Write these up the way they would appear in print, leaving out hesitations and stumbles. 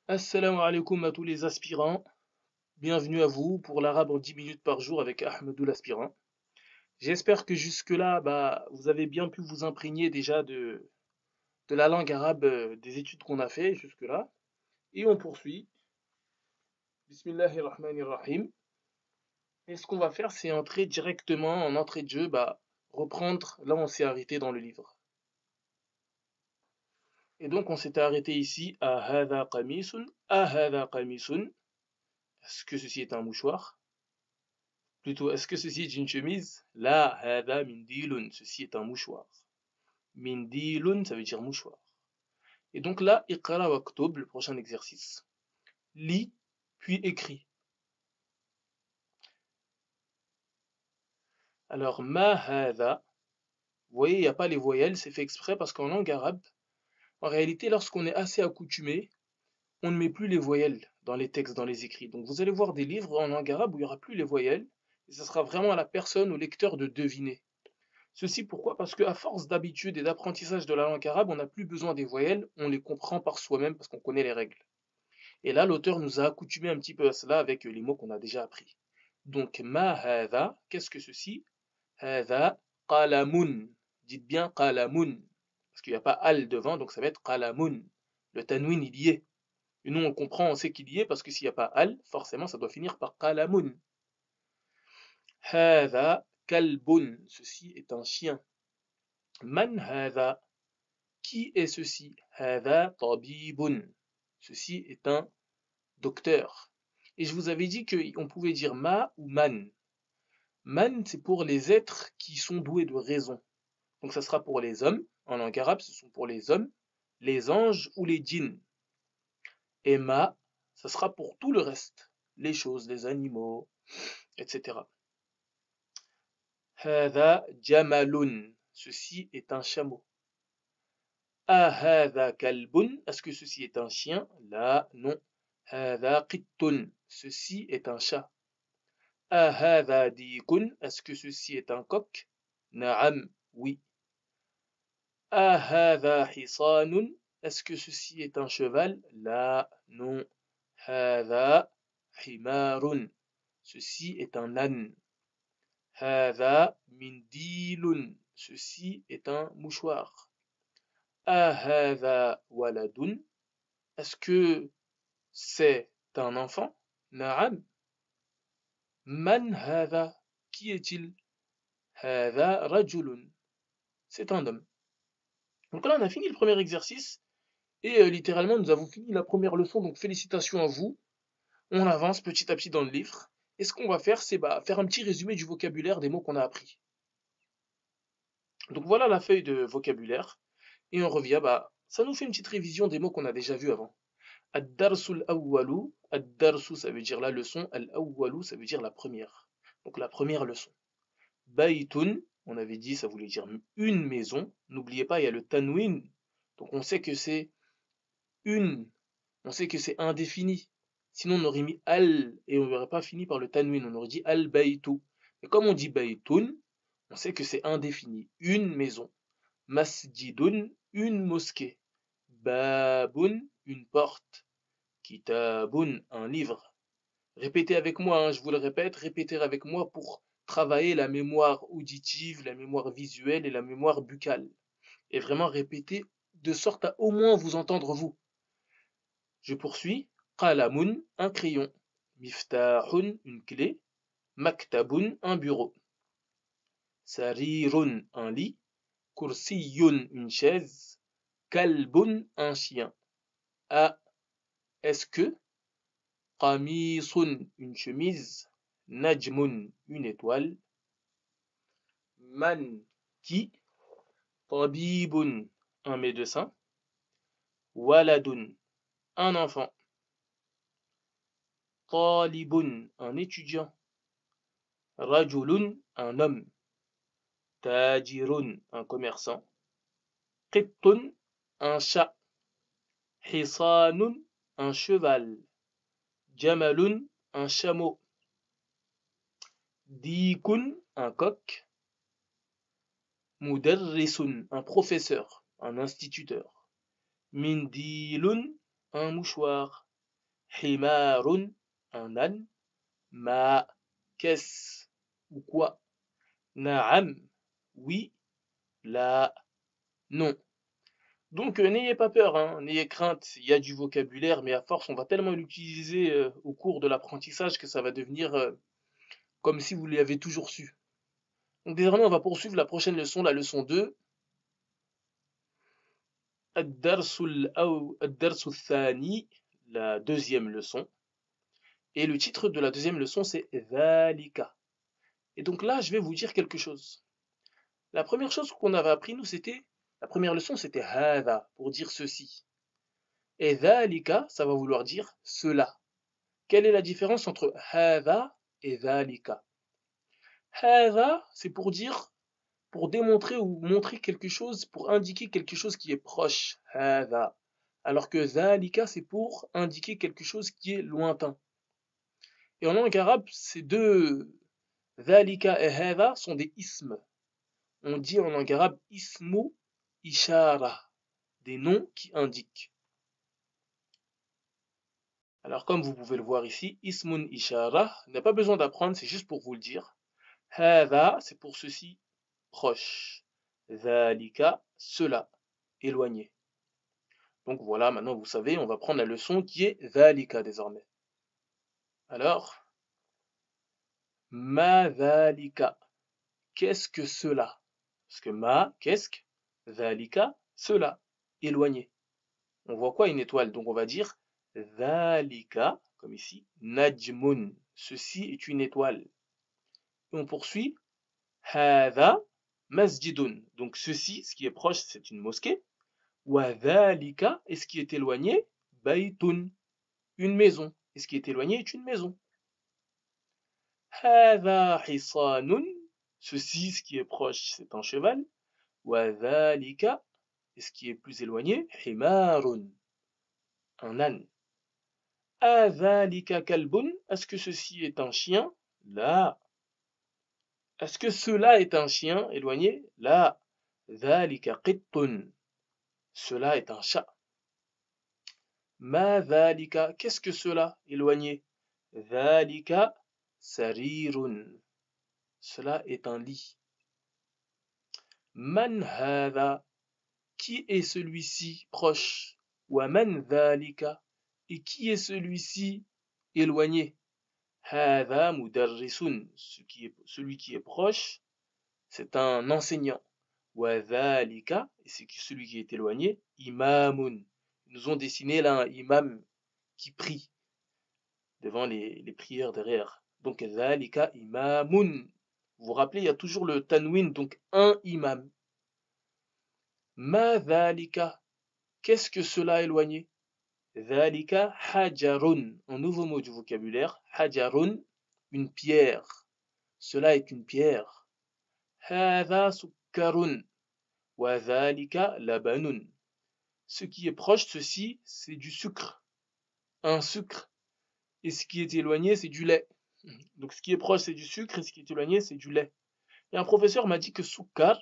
Assalamu alaikum à tous les aspirants. Bienvenue à vous pour l'arabe en 10 minutes par jour avec Ahmedou l'aspirant. J'espère que jusque-là, vous avez bien pu vous imprégner déjà de la langue arabe des études qu'on a fait jusque-là. Et on poursuit. Bismillahirrahmanirrahim. Et ce qu'on va faire, c'est entrer directement en entrée de jeu, reprendre là où on s'est arrêté dans le livre. Et donc on s'était arrêté ici à Hada qamisun, à Hada qamisun. Est-ce que ceci est un mouchoir? Plutôt, est-ce que ceci est une chemise? La, hada mindilun. Ceci est un mouchoir. Mindilun, ça veut dire mouchoir. Et donc là, iqra waktub, le prochain exercice. Lis, puis écris. Alors, ma hada, vous voyez, il n'y a pas les voyelles, c'est fait exprès parce qu'en langue arabe, en réalité, lorsqu'on est assez accoutumé, on ne met plus les voyelles dans les textes, dans les écrits. Donc vous allez voir des livres en langue arabe où il n'y aura plus les voyelles, et ce sera vraiment à la personne, au lecteur de deviner. Ceci pourquoi? Parce qu'à force d'habitude et d'apprentissage de la langue arabe, on n'a plus besoin des voyelles, on les comprend par soi-même parce qu'on connaît les règles. Et là, l'auteur nous a accoutumé un petit peu à cela avec les mots qu'on a déjà appris. Donc, ma hadha, qu'est-ce que ceci? Hadha qalamun. Dites bien qalamun. Parce qu'il n'y a pas al devant, donc ça va être qalamun. Le tanwin, il y est. Et nous, on comprend, on sait qu'il y est, parce que s'il n'y a pas al, forcément, ça doit finir par qalamun. Hadha kalbun. Ceci est un chien. Man hadha. Qui est ceci? Hadha tabibun. Ceci est un docteur. Et je vous avais dit qu'on pouvait dire ma ou man. Man, c'est pour les êtres qui sont doués de raison. Donc ça sera pour les hommes. En langue arabe, ce sont pour les hommes, les anges ou les djinns. Et ma, ça sera pour tout le reste. Les choses, les animaux, etc. Hadha jamalun. Ceci est un chameau. Ahadha kalbun. Est-ce que ceci est un chien? Là, non. Hadha qittun. Ceci est un chat. Ahadha dikun. Est-ce que ceci est un coq? Naam, oui. Ahadha hisanun. Est-ce que ceci est un cheval? Là, non. Hadha himarun. Ceci est un âne. Hadha mindilun. Ceci est un mouchoir. Ahadha waladun. Est-ce que c'est un enfant? Naam. Man hadha? Qui est-il? Hadha rajulun. C'est un homme. Donc là, on a fini le premier exercice et littéralement, nous avons fini la première leçon. Donc félicitations à vous. On avance petit à petit dans le livre. Et ce qu'on va faire, c'est faire un petit résumé du vocabulaire des mots qu'on a appris. Donc voilà la feuille de vocabulaire. Et on revient, ça nous fait une petite révision des mots qu'on a déjà vus avant. Ad-darsul awwalu. Ad-darsu, ça veut dire la leçon. Al-awwalu, ça veut dire la première. Donc la première leçon. Baytun, on avait dit, ça voulait dire une maison. N'oubliez pas, il y a le tanwin. Donc on sait que c'est une. On sait que c'est indéfini. Sinon, on aurait mis al et on n'aurait pas fini par le tanwin. On aurait dit al baytu. Et comme on dit baytun, on sait que c'est indéfini. Une maison. Masjidun, une mosquée. Babun, une porte. Kitabun, un livre. Répétez avec moi, hein, je vous le répète, répétez avec moi pour travailler la mémoire auditive, la mémoire visuelle et la mémoire buccale. Et vraiment répétez de sorte à au moins vous entendre vous. Je poursuis. Qalamun, un crayon. Miftahun, une clé. Maktabun, un bureau. Sarirun, un lit. Kursiyun, une chaise. Kalbun, un chien. A, est-ce que? Qamisun, une chemise. Najmun, une étoile. Man, qui? Tabibun, un médecin. Waladun, un enfant. Talibun, un étudiant. Rajulun, un homme. Tajirun, un commerçant. Qittun, un chat. Hisanun, un cheval. Jamalun, un chameau. Dikun, un coq. Mudarrisun, un professeur, un instituteur. Mindilun, un mouchoir. himarun, un âne, ma, qu'est-ce ou quoi, na'am, oui, la, non. Donc n'ayez pas peur, hein, n'ayez crainte, il y a du vocabulaire, mais à force, on va tellement l'utiliser au cours de l'apprentissage que ça va devenir comme si vous l'avez toujours su. Donc désormais, on va poursuivre la prochaine leçon, la leçon 2. الدرس الثاني, la deuxième leçon. Et le titre de la deuxième leçon, c'est ذلك. Et donc là, je vais vous dire quelque chose. La première chose qu'on avait appris, nous, la première leçon, c'était هذا, pour dire ceci. Et ذلك, ça va vouloir dire cela. Quelle est la différence entre هذا et ذلك? هذا, c'est pour dire, pour démontrer ou montrer quelque chose, pour indiquer quelque chose qui est proche. هذا. Alors que ذلك, c'est pour indiquer quelque chose qui est lointain. Et en langue arabe, ces deux ذلك et هذا sont des ismes. On dit en langue arabe ismu ishara, des noms qui indiquent. Alors comme vous pouvez le voir ici, ismun ishara, il n'y a pas besoin d'apprendre, c'est juste pour vous le dire. هذا, c'est pour ceci, proche. ذلك, cela, éloigné. Donc voilà, maintenant vous savez, on va prendre la leçon qui est ذلك désormais. Alors, ma ذلك, qu'est-ce que cela? Parce que ma, qu'est-ce que? ذلك, cela, éloigné. On voit quoi une étoile? Donc on va dire ذلك, comme ici, najmun, ceci est une étoile. Et on poursuit, هذا masjidun, donc ceci, ce qui est proche, c'est une mosquée. وذلك, et ce qui est éloigné, baytun, une maison. Et ce qui est éloigné est une maison. هذا حصان, ceci, ce qui est proche, c'est un cheval. وذلك, et ce qui est plus éloigné, حمار, un âne. أذلك كلب, est-ce que ceci est un chien? Là. Est-ce que cela est un chien éloigné? Là. ذلك قط, cela est un chat. ما ذلك, qu'est-ce que cela éloigné? ذلك سرير, cela est un lit. من هذا, qui est celui-ci proche? ومن ذلك, et qui est celui-ci éloigné? هذا مدرس, celui qui est proche, c'est un enseignant. وذلك, et c'est celui qui est éloigné, إمام. Ils nous ont dessiné là un imam qui prie devant les prières derrière. Donc ذلك إمام. Vous vous rappelez, il y a toujours le tanwin, donc un imam. ما ذلك, qu'est-ce que cela éloigné? ذلك حجر, un nouveau mot du vocabulaire, حجر, une pierre. Cela est une pierre. هذا سكر وذلك لبن. Ce qui est proche, ceci, c'est du sucre. Un sucre. Et ce qui est éloigné, c'est du lait. Donc ce qui est proche, c'est du sucre, et ce qui est éloigné, c'est du lait. Et un professeur m'a dit que sukkar,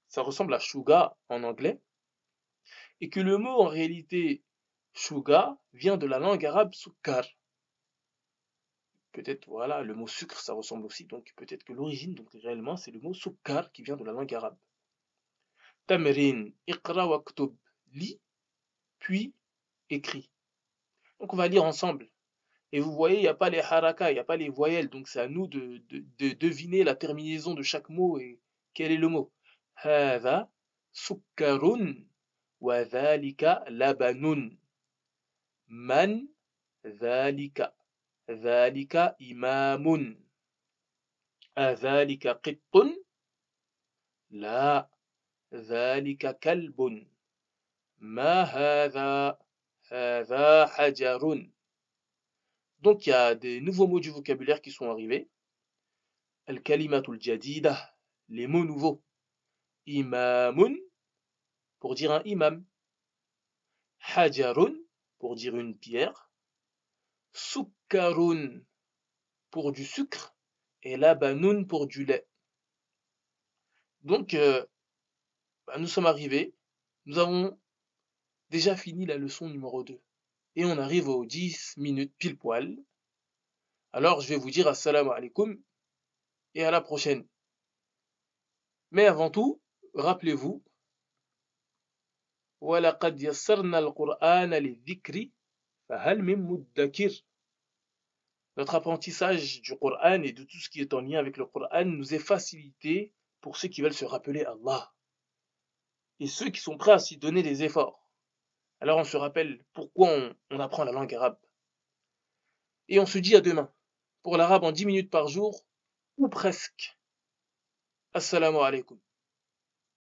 ça ressemble à sugar en anglais, et que le mot en réalité sugar vient de la langue arabe sukkar. Peut-être, voilà, le mot sucre, ça ressemble aussi, donc peut-être que l'origine, donc réellement, c'est le mot sukkar qui vient de la langue arabe. Tamrin, iqra waktub, lis, puis écris. Donc on va lire ensemble. Et vous voyez, il n'y a pas les harakas, il n'y a pas les voyelles, donc c'est à nous de deviner la terminaison de chaque mot et quel est le mot. هذا سكر وذلك لبن. من ذلك. ذلك إمام. أذلك قط؟ لا. ذلك كلب. ما هذا. هذا حجر. Donc il y a des nouveaux mots du vocabulaire qui sont arrivés. Al-kalimatul jadida, les mots nouveaux. Imamun, pour dire un imam. Hajarun, pour dire une pierre. Sukkarun, pour du sucre. Et labanun, pour du lait. Donc, nous sommes arrivés. Nous avons déjà fini la leçon numéro 2. et on arrive aux 10 minutes pile poil. Alors je vais vous dire assalamu alaikum et à la prochaine. Mais avant tout, rappelez-vous, وَلَقَدْ يَسَّرْنَا الْقُرْآنَ لِلذِّكْرِ فَهَلْ مِن مُدَّكِرٍ. Notre apprentissage du Coran et de tout ce qui est en lien avec le Coran nous est facilité pour ceux qui veulent se rappeler Allah et ceux qui sont prêts à s'y donner des efforts. Alors on se rappelle pourquoi on apprend la langue arabe. Et on se dit à demain pour l'arabe en 10 minutes par jour ou presque. Assalamu alaikum.